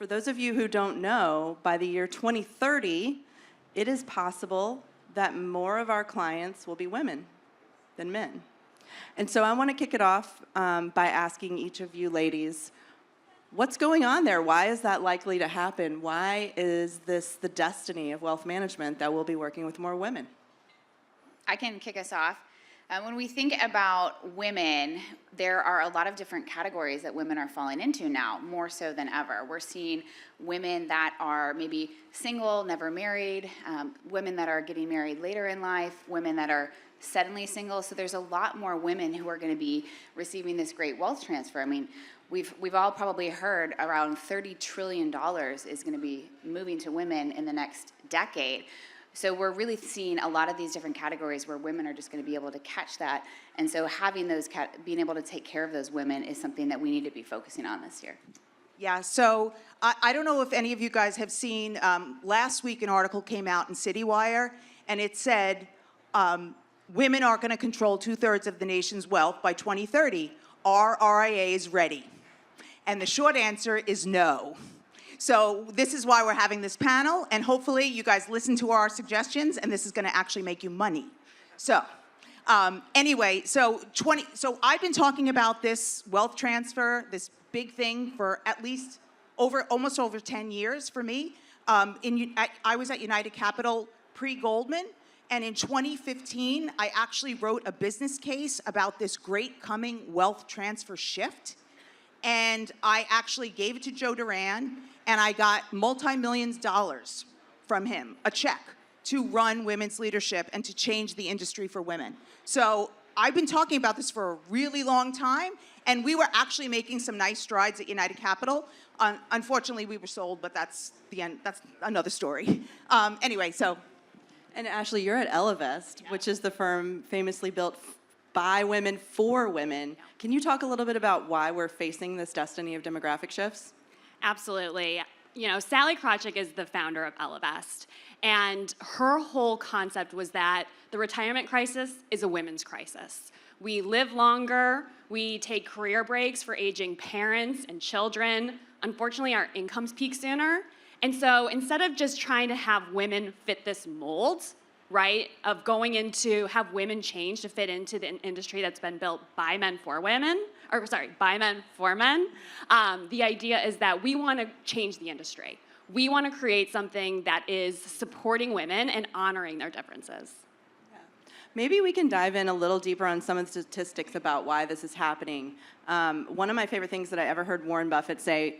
For those of you who don't know, by the year 2030, it is possible that more of our clients will be women than men. And so I want to kick it off by asking each of you ladies, what's going on there? Why is that likely to happen? Why is this the destiny of wealth management that we'll be working with more women? I can kick us off. When we think about women, there are a lot of different categories that women are falling into now, more so than ever. We're seeing women that are maybe single, never married, women that are getting married later in life, women that are suddenly single. So there's a lot more women who are going to be receiving this great wealth transfer. I mean, we've all probably heard around $30 trillion is going to be moving to women in the next decade. So we're really seeing a lot of these different categories where women are just going to be able to catch that. And so having those, being able to take care of those women is something that we need to be focusing on this year. Yeah, so I don't know if any of you guys have seen, last week an article came out in CityWire, and it said women are going to control 2/3 of the nation's wealth by 2030. Are RIAs ready? And the short answer is no. So this is why we're having this panel, and hopefully you guys listen to our suggestions, and this is going to actually make you money. So anyway, so I've been talking about this wealth transfer, this big thing, for at least almost over 10 years for me. I was at United Capital pre-Goldman, and in 2015, I actually wrote a business case about this great coming wealth transfer shift. And I actually gave it to Joe Duran, and I got multi-millions of dollars from him, a check, to run women's leadership and to change the industry for women. So I've been talking about this for a really long time, and we were actually making some nice strides at United Capital. Unfortunately, we were sold, but that's the end. That's another story. Anyway, so. And Ashley, you're at Ellevest, which is the firm famously built by women for women. Can you talk a little bit about why we're facing this destiny of demographic shifts? Absolutely. You know, Sally Krawcheck is the founder of Ellevest, and her whole concept was that the retirement crisis is a women's crisis. We live longer, we take career breaks for aging parents and children. Unfortunately, our incomes peak sooner. And so instead of just trying to have women fit this mold, right, of going into, have women change to fit into the industry that's been built by men for women, or sorry, by men for men. The idea is that we want to change the industry. We want to create something that is supporting women and honoring their differences. Maybe we can dive in a little deeper on some of the statistics about why this is happening. One of my favorite things that I ever heard Warren Buffett say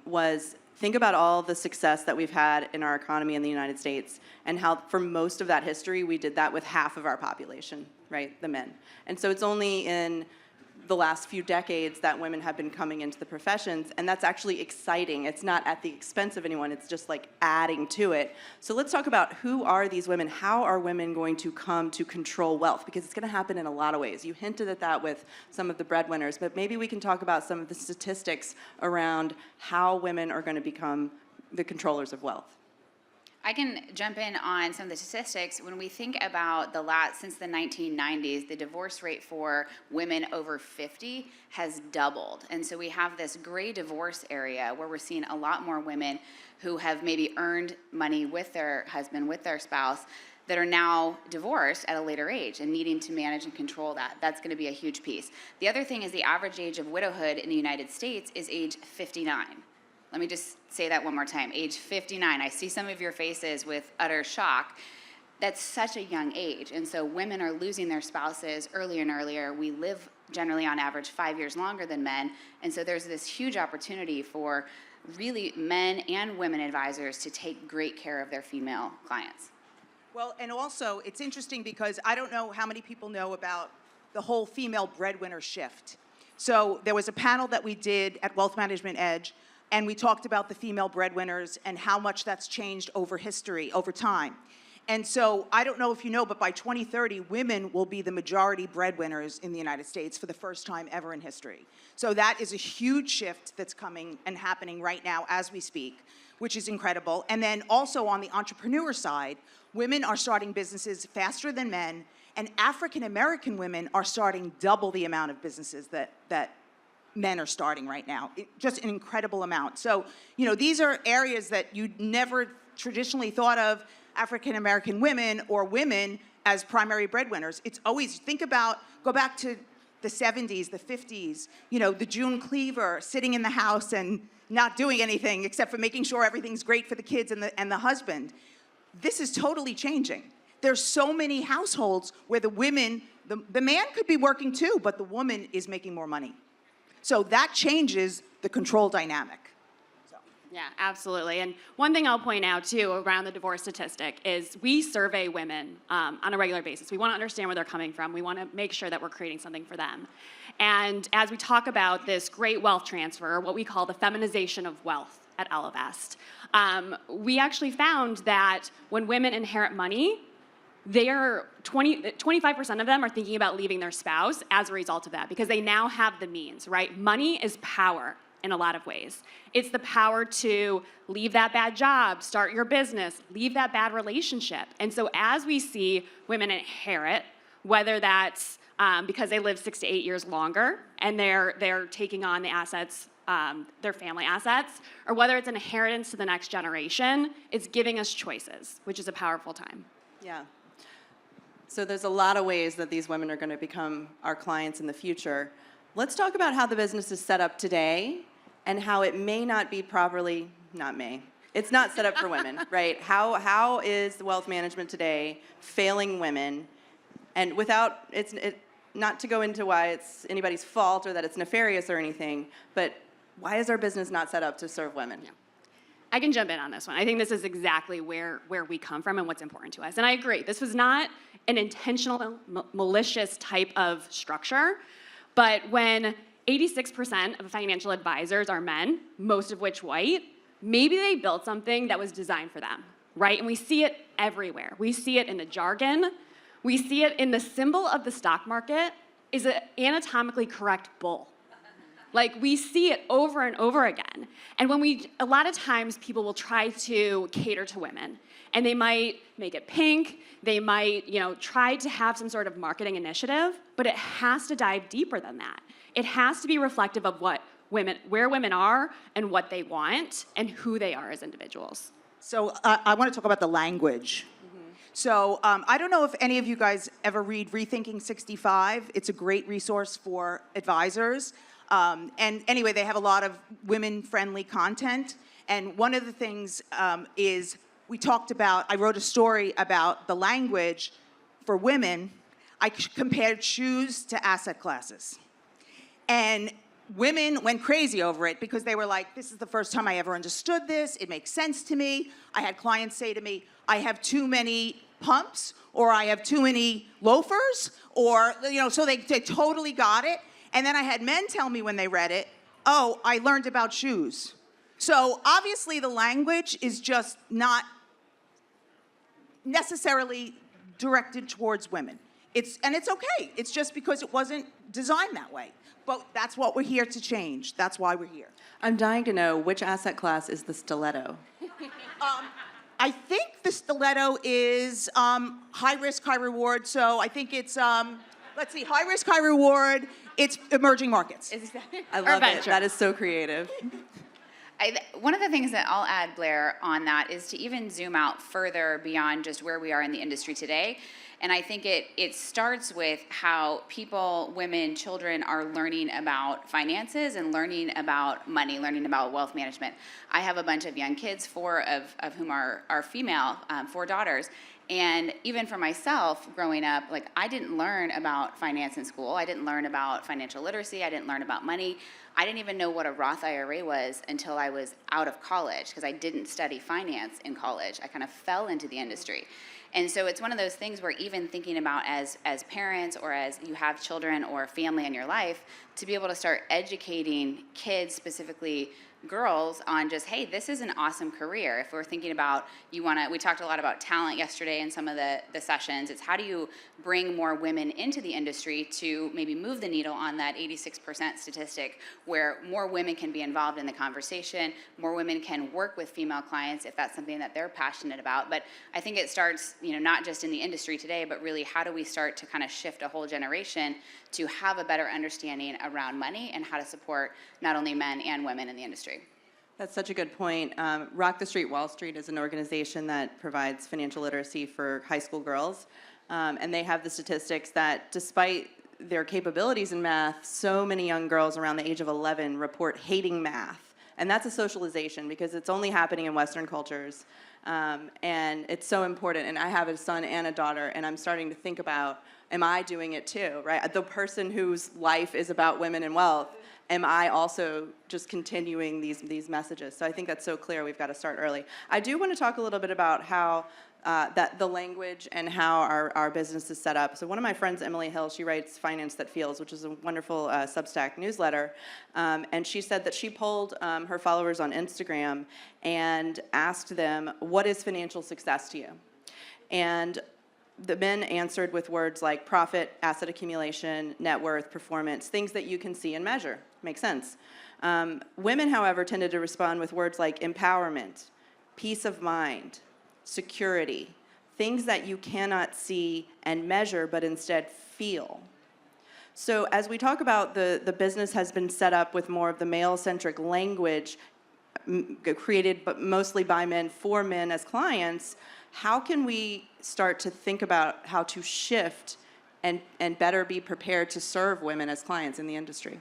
was, think about all the success that we've had in our economy in the United States, and how for most of that history we did that with half of our population, right, the men. And so it's only in the last few decades that women have been coming into the professions, and that's actually exciting. It's not at the expense of anyone, it's just like adding to it. So let's talk about who are these women, how are women going to come to control wealth, because it's gonna happen in a lot of ways. You hinted at that with some of the breadwinners, but maybe we can talk about some of the statistics around how women are gonna become the controllers of wealth. I can jump in on some of the statistics. When we think about since the 1990s, the divorce rate for women over 50 has doubled. And so we have this gray divorce area where we're seeing a lot more women who have maybe earned money with their husband, with their spouse, that are now divorced at a later age and needing to manage and control that. That's going to be a huge piece. The other thing is the average age of widowhood in the United States is age 59. Let me just say that one more time, age 59. I see some of your faces with utter shock. That's such a young age. And so women are losing their spouses earlier and earlier. We live generally on average 5 years longer than men. And so there's this huge opportunity for really men and women advisors to take great care of their female clients. Well, and also it's interesting because I don't know how many people know about the whole female breadwinner shift. So there was a panel that we did at Wealth Management Edge, and we talked about the female breadwinners and how much that's changed over history, over time. And so I don't know if you know, but by 2030, women will be the majority breadwinners in the United States for the first time ever in history. So that is a huge shift that's coming and happening right now as we speak, which is incredible. And then also on the entrepreneur side, women are starting businesses faster than men, and African American women are starting double the amount of businesses that men are starting right now. Just an incredible amount. So, you know, these are areas that you never traditionally thought of African American women or women as primary breadwinners. It's always, go back to the 70s, the 50s, you know, the June Cleaver sitting in the house and not doing anything except for making sure everything's great for the kids and the husband. This is totally changing. There's so many households where the women, the man could be working too, but the woman is making more money. So that changes the control dynamic. Yeah, absolutely. And one thing I'll point out too around the divorce statistic is we survey women on a regular basis. We want to understand where they're coming from. We want to make sure that we're creating something for them. And as we talk about this great wealth transfer, what we call the feminization of wealth at Ellevest, we actually found that when women inherit money, they are 25% of them are thinking about leaving their spouse as a result of that because they now have the means, right? Money is power in a lot of ways. It's the power to leave that bad job, start your business, leave that bad relationship. And so as we see women inherit, whether that's because they live 6 to 8 years longer and they're taking on the assets, their family assets, or whether it's an inheritance to the next generation, it's giving us choices, which is a powerful time. Yeah. So there's a lot of ways that these women are going to become our clients in the future. Let's talk about how the business is set up today and how it may not be properly, it's not set up for women, right? How is the wealth management today failing women? And without, not to go into why it's anybody's fault or that it's nefarious or anything, but why is our business not set up to serve women? Yeah. I can jump in on this one. I think this is exactly where we come from and what's important to us. And I agree, this was not an intentional, malicious type of structure, but when 86% of financial advisors are men, most of which white, maybe they built something that was designed for them, right? And we see it everywhere. We see it in the jargon. We see it in the symbol of the stock market is an anatomically correct bull. Like, we see it over and over again. And a lot of times people will try to cater to women. And they might make it pink, they might, try to have some sort of marketing initiative, but it has to dive deeper than that. It has to be reflective of where women are and what they want and who they are as individuals. So I want to talk about the language. So I don't know if any of you guys ever read Rethinking 65. It's a great resource for advisors. And anyway, they have a lot of women-friendly content. And one of the things is I wrote a story about the language for women. I compared shoes to asset classes. And women went crazy over it because they were like, this is the first time I ever understood this. It makes sense to me. I had clients say to me, I have too many pumps, or I have too many loafers, or, so they totally got it. And then I had men tell me when they read it, oh, I learned about shoes. So obviously the language is just not necessarily directed towards women. It's okay. It's just because it wasn't designed that way. But that's what we're here to change. That's why we're here. I'm dying to know which asset class is the stiletto. I think the stiletto is high risk, high reward. So I think it's, let's see, high risk, high reward. It's emerging markets. I love it. venture. That is so creative. One of the things that I'll add, Blair, on that is to even zoom out further beyond just where we are in the industry today. And I think it starts with how people, women, children are learning about finances and learning about money, learning about wealth management. I have a bunch of young kids, 4 of whom are female, 4 daughters. And even for myself, growing up, I didn't learn about finance in school. I didn't learn about financial literacy. I didn't learn about money. I didn't even know what a Roth IRA was until I was out of college because I didn't study finance in college. I kind of fell into the industry. And so it's one of those things where even thinking about as parents or as you have children or family in your life, to be able to start educating kids specifically girls on just, hey, this is an awesome career. If we're thinking about, we talked a lot about talent yesterday in some of the sessions. It's how do you bring more women into the industry to maybe move the needle on that 86% statistic where more women can be involved in the conversation, more women can work with female clients if that's something that they're passionate about. But I think it starts, not just in the industry today, but really how do we start to kind of shift a whole generation to have a better understanding around money and how to support not only men and women in the industry. That's such a good point. Rock the Street Wall Street is an organization that provides financial literacy for high school girls. And they have the statistics that despite their capabilities in math, so many young girls around the age of 11 report hating math. And that's a socialization because it's only happening in Western cultures. And it's so important. And I have a son and a daughter, and I'm starting to think about, am I doing it too, right? The person whose life is about women and wealth, am I also just continuing these messages? So I think that's so clear. We've got to start early. I do want to talk a little bit about how that the language and how our business is set up. So one of my friends, Emily Hill, she writes Finance That Feels, which is a wonderful Substack newsletter. And she said that she polled her followers on Instagram and asked them, what is financial success to you? And the men answered with words like profit, asset accumulation, net worth, performance, things that you can see and measure. Makes sense. Women, however, tended to respond with words like empowerment, peace of mind, security, things that you cannot see and measure, but instead feel. So as we talk about the business has been set up with more of the male-centric language created but mostly by men for men as clients, how can we start to think about how to shift and better be prepared to serve women as clients in the industry?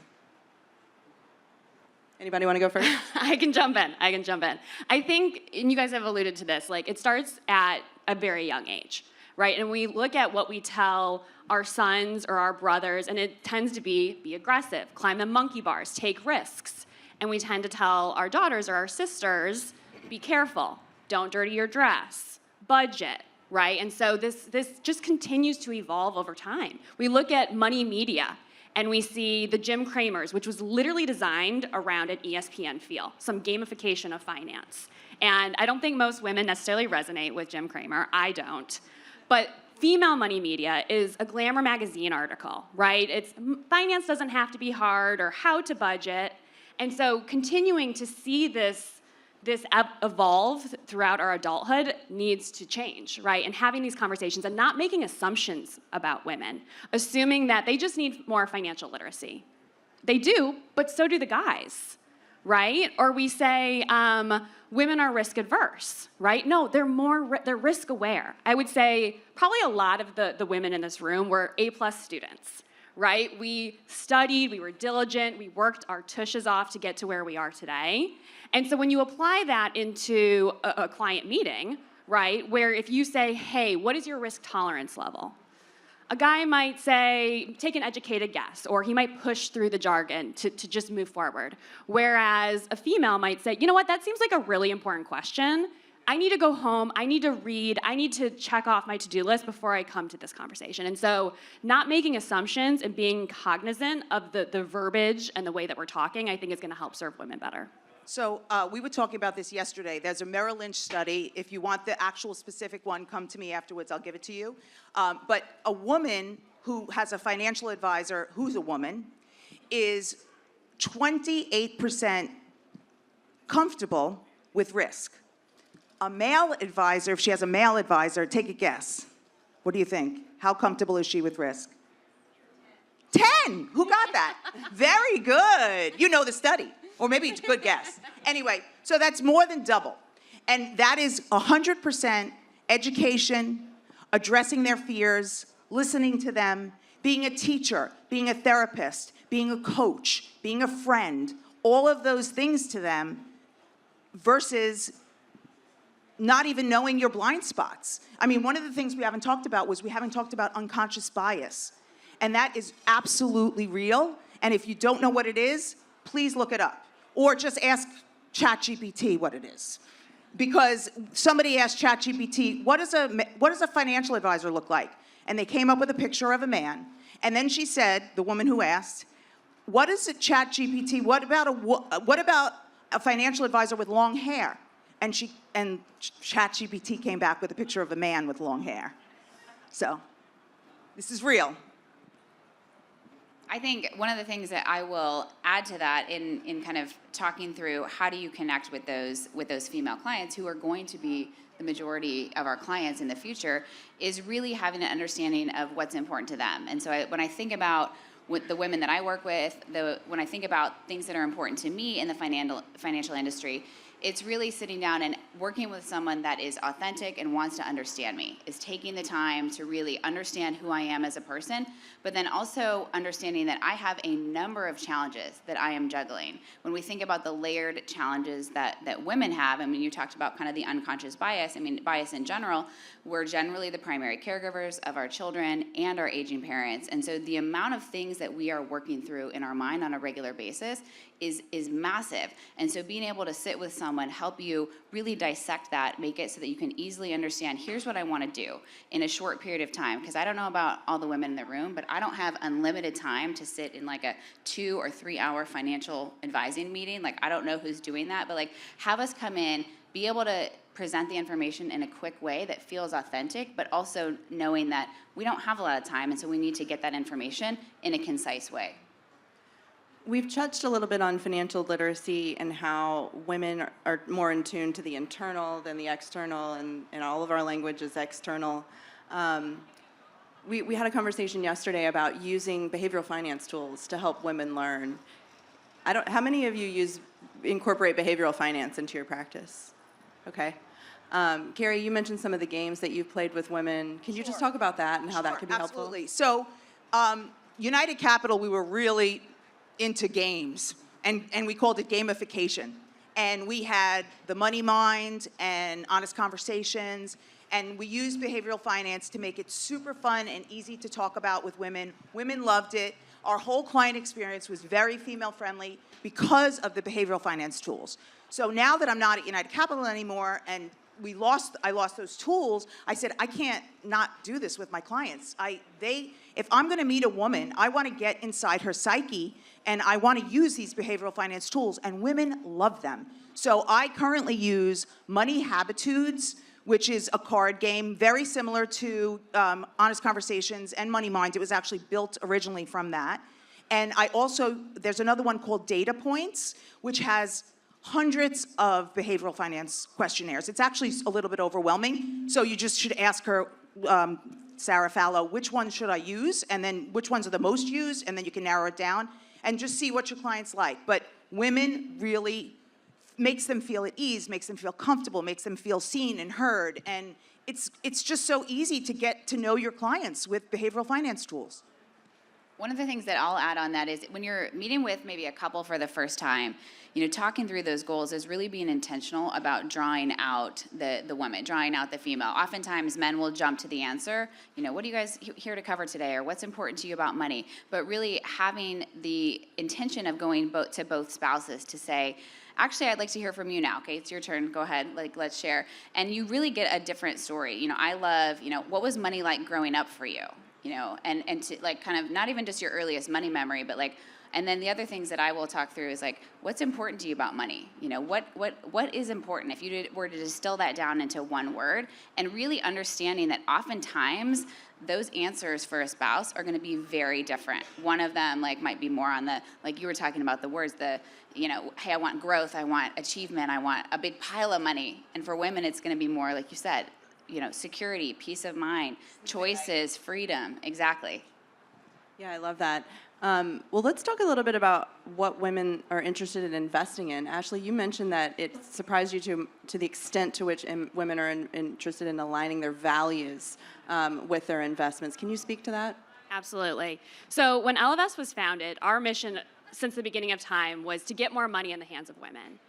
Anybody want to go first? I can jump in. I think, and you guys have alluded to this, like it starts at a very young age, right? And we look at what we tell our sons or our brothers, and it tends to be aggressive, climb the monkey bars, take risks. And we tend to tell our daughters or our sisters, be careful, don't dirty your dress, budget, right? And so this just continues to evolve over time. We look at money media, and we see the Jim Cramers, which was literally designed around an ESPN feel, some gamification of finance. And I don't think most women necessarily resonate with Jim Cramer. I don't. But female money media is a Glamour magazine article, right? It's finance doesn't have to be hard or how to budget. And so continuing to see this evolve throughout our adulthood needs to change, right? And having these conversations and not making assumptions about women, assuming that they just need more financial literacy. They do, but so do the guys, right? Or we say women are risk adverse, right? No, they're risk aware. I would say probably a lot of the women in this room were A+ students, right? We studied, we were diligent, we worked our tushes off to get to where we are today. And so when you apply that into a client meeting, right, where if you say, hey, what is your risk tolerance level? A guy might say, take an educated guess, or he might push through the jargon to just move forward. Whereas a female might say, you know what, that seems like a really important question. I need to go home, I need to read, I need to check off my to-do list before I come to this conversation. And so not making assumptions and being cognizant of the verbiage and the way that we're talking, I think is gonna help serve women better. So we were talking about this yesterday. There's a Merrill Lynch study. If you want the actual specific one, come to me afterwards. I'll give it to you. But a woman who has a financial advisor who's a woman is 28% comfortable with risk. A male advisor, if she has a male advisor, take a guess. What do you think? How comfortable is she with risk? 10. Who got that? Very good. You know the study. Or maybe it's a good guess. Anyway, so that's more than double. And that is 100% education, addressing their fears, listening to them, being a teacher, being a therapist, being a coach, being a friend, all of those things to them versus not even knowing your blind spots. I mean, one of the things we haven't talked about was we haven't talked about unconscious bias. And that is absolutely real. And if you don't know what it is, please look it up. Or just ask ChatGPT what it is. Because somebody asked ChatGPT, what does a financial advisor look like? And they came up with a picture of a man. And then she said, the woman who asked, what is a ChatGPT? What about a financial advisor with long hair. And ChatGPT came back with a picture of a man with long hair. So this is real. I think one of the things that I will add to that in kind of talking through how do you connect with those female clients who are going to be the majority of our clients in the future is really having an understanding of what's important to them. And so when I think about with the women that I work with, when I think about things that are important to me in the financial industry, it's really sitting down and working with someone that is authentic and wants to understand me, is taking the time to really understand who I am as a person, but then also understanding that I have a number of challenges that I am juggling. When we think about the layered challenges that women have, I mean, you talked about kind of the unconscious bias, I mean, bias in general, we're generally the primary caregivers of our children and our aging parents. And so the amount of things that we are working through in our mind on a regular basis is massive. And so being able to sit with someone, help you really dissect that, make it so that you can easily understand, here's what I want to do in a short period of time. Because I don't know about all the women in the room, but I don't have unlimited time to sit in like a 2 or 3 hour financial advising meeting. Like, I don't know who's doing that, but like, have us come in, be able to present the information in a quick way that feels authentic, but also knowing that we don't have a lot of time, and so we need to get that information in a concise way. We've touched a little bit on financial literacy and how women are more in tune to the internal than the external, and all of our language is external. We had a conversation yesterday about using behavioral finance tools to help women learn. How many of you incorporate behavioral finance into your practice? Okay. Carrie, you mentioned some of the games that you've played with women. Can you just talk about that and how that could be helpful? Absolutely. So, United Capital, we were really into games, and we called it gamification. And we had the Money Mind and Honest Conversations, and we used behavioral finance to make it super fun and easy to talk about with women. Women loved it. Our whole client experience was very female-friendly because of the behavioral finance tools. So now that I'm not at United Capital anymore, and I lost those tools, I said, I can't not do this with my clients. If I'm gonna meet a woman, I wanna get inside her psyche, and I wanna use these behavioral finance tools, and women love them. So I currently use Money Habitudes, which is a card game very similar to Honest Conversations and Money Mind. It was actually built originally from that. And there's another one called Data Points, which has hundreds of behavioral finance questionnaires. It's actually a little bit overwhelming, so you just should ask her, Sarah Fallow, which one should I use, and then which ones are the most used, and then you can narrow it down, and just see what your clients like. But women really makes them feel at ease, makes them feel comfortable, makes them feel seen and heard, and it's just so easy to get to know your clients with behavioral finance tools. One of the things that I'll add on that is when you're meeting with maybe a couple for the first time, you know, talking through those goals is really being intentional about drawing out the woman, drawing out the female. Oftentimes men will jump to the answer, you know, what are you guys here to cover today, or what's important to you about money? But really having the intention of going to both spouses to say, actually, I'd like to hear from you now. Okay, it's your turn. Go ahead. Like, let's share. And you really get a different story. You know, I love, you know, what was money like growing up for you? You know, and to like kind of not even just your earliest money memory, but like, and then the other things that I will talk through is like, what's important to you about money? You know, what is important? If you were to distill that down into one word, and really understanding that oftentimes those answers for a spouse are going to be very different. One of them like might be more on the, like you were talking about the words, you know, hey, I want growth, I want achievement, I want a big pile of money. And for women, it's going to be more, like you said, you know, security, peace of mind, choices, freedom. Exactly. Yeah, I love that. Well, let's talk a little bit about what women are interested in investing in. Ashley, you mentioned that it surprised you to the extent to which women are interested in aligning their values with their investments. Can you speak to that? Absolutely. So when Ellevest was founded, our mission since the beginning of time was to get more money in the hands of women.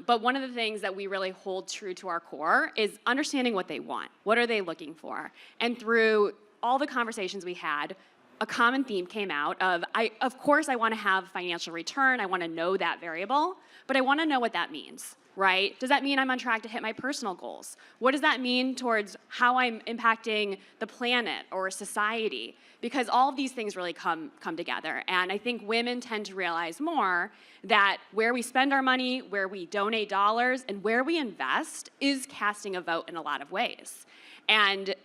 But one of the things that we really hold true to our core is understanding what they want. What are they looking for? And through all the conversations we had, a common theme came out of course, I want to have financial return. I want to know that variable, but I want to know what that means, right? Does that mean I'm on track to hit my personal goals? What does that mean towards how I'm impacting the planet or society? Because all of these things really come together. And I think women tend to realize more that where we spend our money, where we donate dollars, and where we invest is casting a vote in a lot of ways. And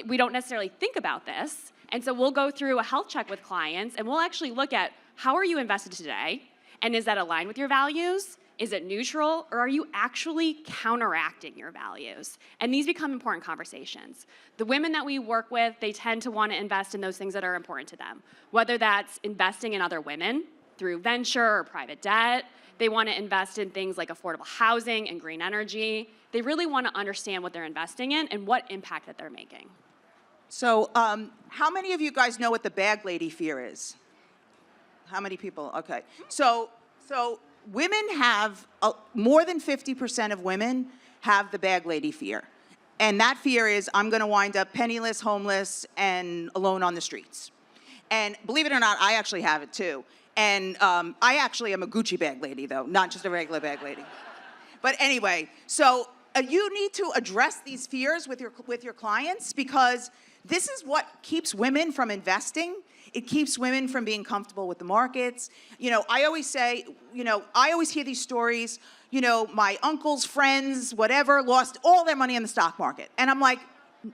we don't necessarily think about this. And so we'll go through a health check with clients, and we'll actually look at how are you invested today? And is that aligned with your values? Is it neutral, or are you actually counteracting your values? And these become important conversations. The women that we work with, they tend to want to invest in those things that are important to them, whether that's investing in other women through venture or private debt. They want to invest in things like affordable housing and green energy. They really want to understand what they're investing in and what impact that they're making. So how many of you guys know what the bag lady fear is? How many people? Okay. So women have, more than 50% of women have the bag lady fear. And that fear is, I'm going to wind up penniless, homeless, and alone on the streets. And believe it or not, I actually have it too. And I actually am a Gucci bag lady, though, not just a regular bag lady. But anyway, so you need to address these fears with your clients, because this is what keeps women from investing. It keeps women from being comfortable with the markets. You know, I always say, I always hear these stories, my uncle's friends, whatever, lost all their money in the stock market. And I'm like,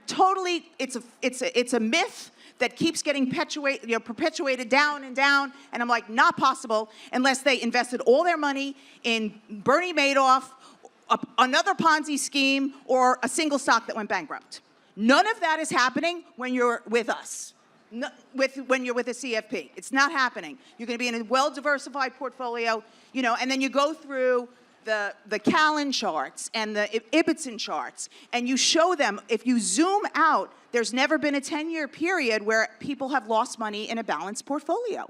totally, it's a myth that keeps getting perpetuated down and down. And I'm like, not possible unless they invested all their money in Bernie Madoff, another Ponzi scheme, or a single stock that went bankrupt. None of that is happening when you're with us. When you're with a CFP. It's not happening. You're going to be in a well-diversified portfolio, and then you go through the Callan charts and the Ibbotson charts, and you show them, if you zoom out, there's never been a 10-year period where people have lost money in a balanced portfolio,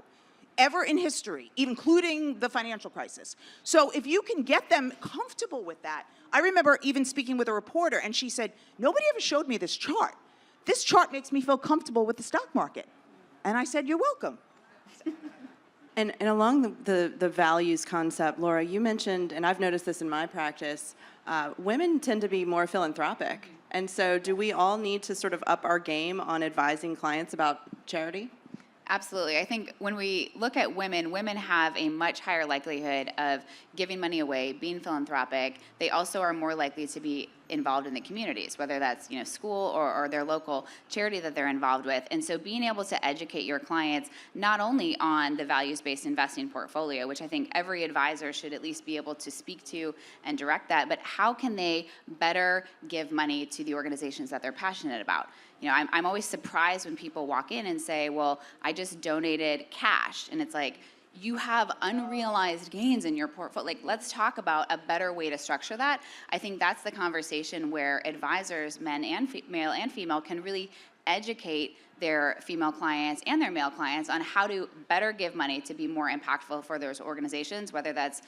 ever in history, including the financial crisis. So if you can get them comfortable with that, I remember even speaking with a reporter, and she said, nobody ever showed me this chart. This chart makes me feel comfortable with the stock market. And I said, you're welcome. And along the values concept, Laura, you mentioned, and I've noticed this in my practice, women tend to be more philanthropic. And so do we all need to sort of up our game on advising clients about charity? Absolutely. I think when we look at women, women have a much higher likelihood of giving money away, being philanthropic. They also are more likely to be involved in the communities, whether that's school or their local charity that they're involved with. And so being able to educate your clients not only on the values-based investing portfolio, which I think every advisor should at least be able to speak to and direct that, but how can they better give money to the organizations that they're passionate about? I'm always surprised when people walk in and say, well, I just donated cash. And it's like, you have unrealized gains in your portfolio. Like, let's talk about a better way to structure that. I think that's the conversation where advisors, male and female, can really educate their female clients and their male clients on how to better give money to be more impactful for those organizations, whether that's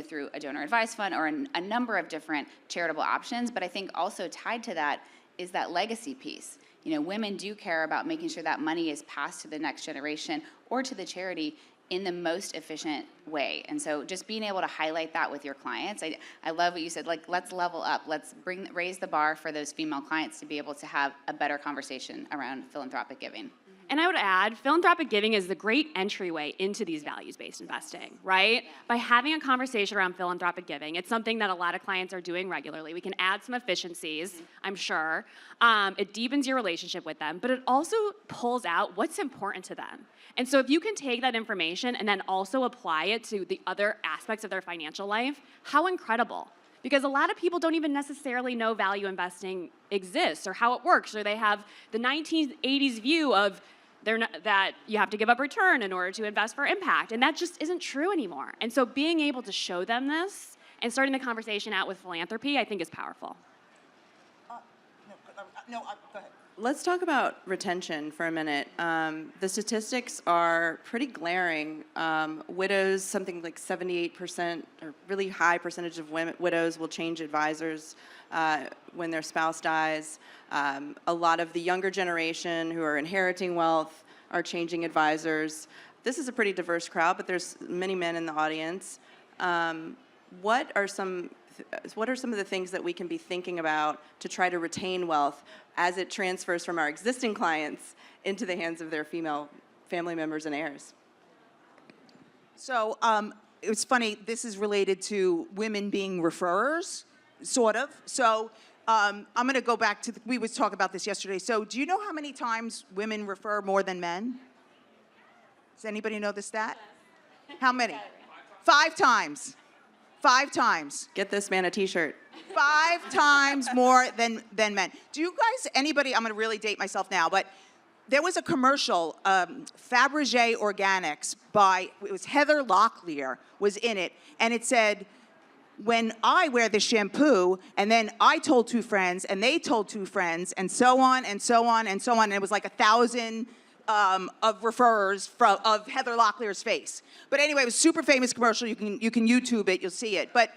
through a donor advised fund or a number of different charitable options. But I think also tied to that is that legacy piece. Women do care about making sure that money is passed to the next generation or to the charity in the most efficient way. And so just being able to highlight that with your clients, I love what you said, like, let's level up, let's raise the bar for those female clients to be able to have a better conversation around philanthropic giving. And I would add, philanthropic giving is the great entryway into these values-based investing, right? Yeah. By having a conversation around philanthropic giving, it's something that a lot of clients are doing regularly. We can add some efficiencies, I'm sure. It deepens your relationship with them, but it also pulls out what's important to them. And so if you can take that information and then also apply it to the other aspects of their financial life, how incredible. Because a lot of people don't even necessarily know value investing exists or how it works, or they have the 1980s view of that you have to give up return in order to invest for impact. And that just isn't true anymore. And so being able to show them this and starting the conversation out with philanthropy, I think is powerful. Go ahead. Let's talk about retention for a minute. The statistics are pretty glaring. Widows, something like 78%, or really high percentage of widows will change advisors when their spouse dies. A lot of the younger generation who are inheriting wealth are changing advisors. This is a pretty diverse crowd, but there's many men in the audience. What are some of the things that we can be thinking about to try to retain wealth as it transfers from our existing clients into the hands of their female family members and heirs? So it was funny, this is related to women being referrers, sort of. So I'm going to go back to, we was talking about this yesterday. So do you know how many times women refer more than men? Does anybody know the stat? How many? 5 times. 5 times. Get this man a t-shirt. 5 times more than men. Do you guys, anybody, I'm going to really date myself now, but there was a commercial, Fabergé Organics it was Heather Locklear was in it, and it said, when I wear this shampoo, and then I told 2 friends, and they told 2 friends, and so on, and so on, and so on, and it was like 1,000 of referrers of Heather Locklear's face. But anyway, it was a super famous commercial. You can YouTube it, you'll see it. But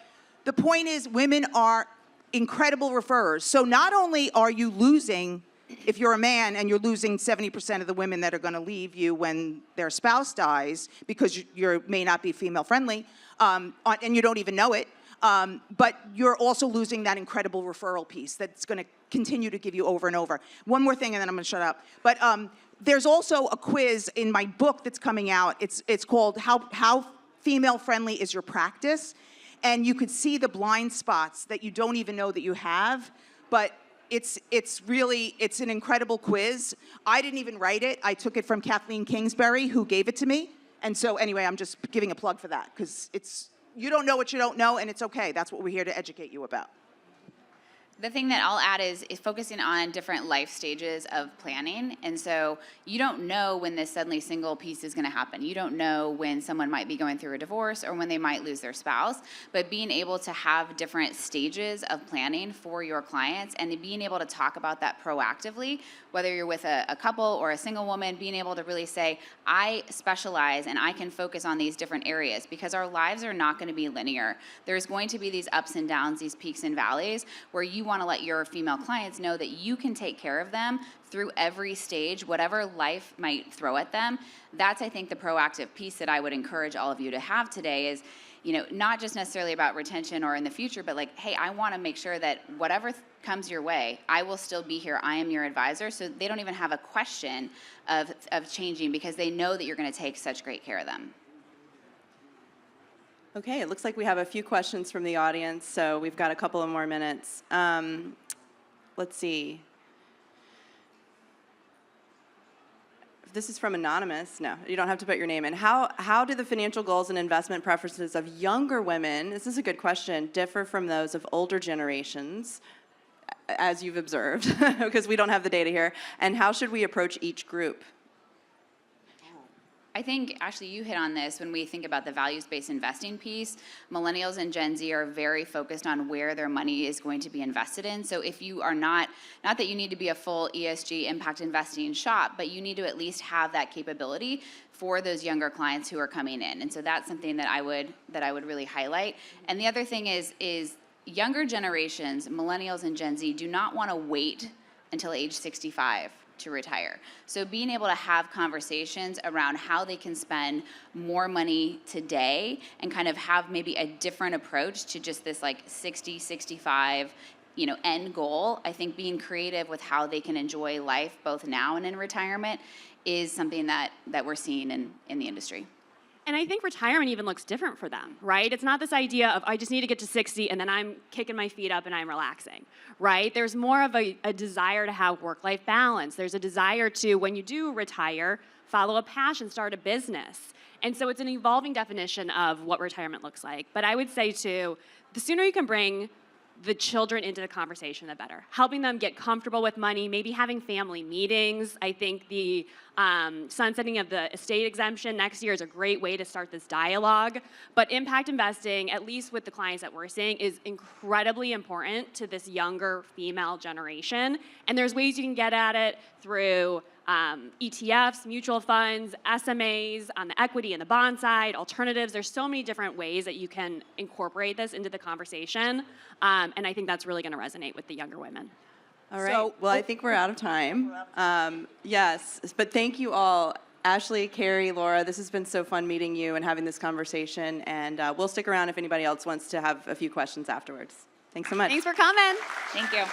the point is, women are incredible referrers. So not only are you losing, if you're a man and you're losing 70% of the women that are going to leave you when their spouse dies because you may not be female friendly, and you don't even know it, but you're also losing that incredible referral piece that's going to continue to give you over and over. One more thing, and then I'm going to shut up. But there's also a quiz in my book that's coming out. It's called How Female Friendly Is Your Practice? And you could see the blind spots that you don't even know that you have, but it's an incredible quiz. I didn't even write it. I took it from Kathleen Kingsbury, who gave it to me. And so anyway, I'm just giving a plug for that, because you don't know what you don't know, and it's okay. That's what we're here to educate you about. The thing that I'll add is focusing on different life stages of planning. And so you don't know when this suddenly single piece is going to happen. You don't know when someone might be going through a divorce or when they might lose their spouse. But being able to have different stages of planning for your clients and being able to talk about that proactively, whether you're with a couple or a single woman, being able to really say, I specialize and I can focus on these different areas, because our lives are not going to be linear. There's going to be these ups and downs, these peaks and valleys, where you want to let your female clients know that you can take care of them through every stage, whatever life might throw at them. That's, I think, the proactive piece that I would encourage all of you to have today is, not just necessarily about retention or in the future, but like, hey, I want to make sure that whatever comes your way, I will still be here. I am your advisor. So they don't even have a question of changing, because they know that you're going to take such great care of them. Okay, it looks like we have a few questions from the audience, so we've got a couple of more minutes. Let's see. This is from Anonymous. No, you don't have to put your name in. How do the financial goals and investment preferences of younger women, this is a good question, differ from those of older generations, as you've observed, because we don't have the data here, and how should we approach each group? I think, Ashley, you hit on this when we think about the values-based investing piece. Millennials and Gen Z are very focused on where their money is going to be invested in. So if you are not that you need to be a full ESG impact investing shop, but you need to at least have that capability for those younger clients who are coming in. And so that's something that I would really highlight. And the other thing is younger generations, millennials and Gen Z, do not want to wait until age 65 to retire. So being able to have conversations around how they can spend more money today and kind of have maybe a different approach to just this like 60, 65, end goal. I think being creative with how they can enjoy life both now and in retirement is something that we're seeing in the industry. And I think retirement even looks different for them, right? It's not this idea of, I just need to get to 60 and then I'm kicking my feet up and I'm relaxing, right? There's more of a desire to have work-life balance. There's a desire to, when you do retire, follow a passion, start a business. And so it's an evolving definition of what retirement looks like. But I would say, too, the sooner you can bring the children into the conversation, the better. Helping them get comfortable with money, maybe having family meetings. I think the sunsetting of the estate exemption next year is a great way to start this dialogue. But impact investing, at least with the clients that we're seeing, is incredibly important to this younger female generation. And there's ways you can get at it through ETFs, mutual funds, SMAs, on the equity and the bond side, alternatives. There's so many different ways that you can incorporate this into the conversation. And I think that's really going to resonate with the younger women. All right. So- Well, I think we're out of time. Yes, but thank you all. Ashley, Carrie, Laura, this has been so fun meeting you and having this conversation. And we'll stick around if anybody else wants to have a few questions afterwards. Thanks so much. Thanks for coming. Thank you.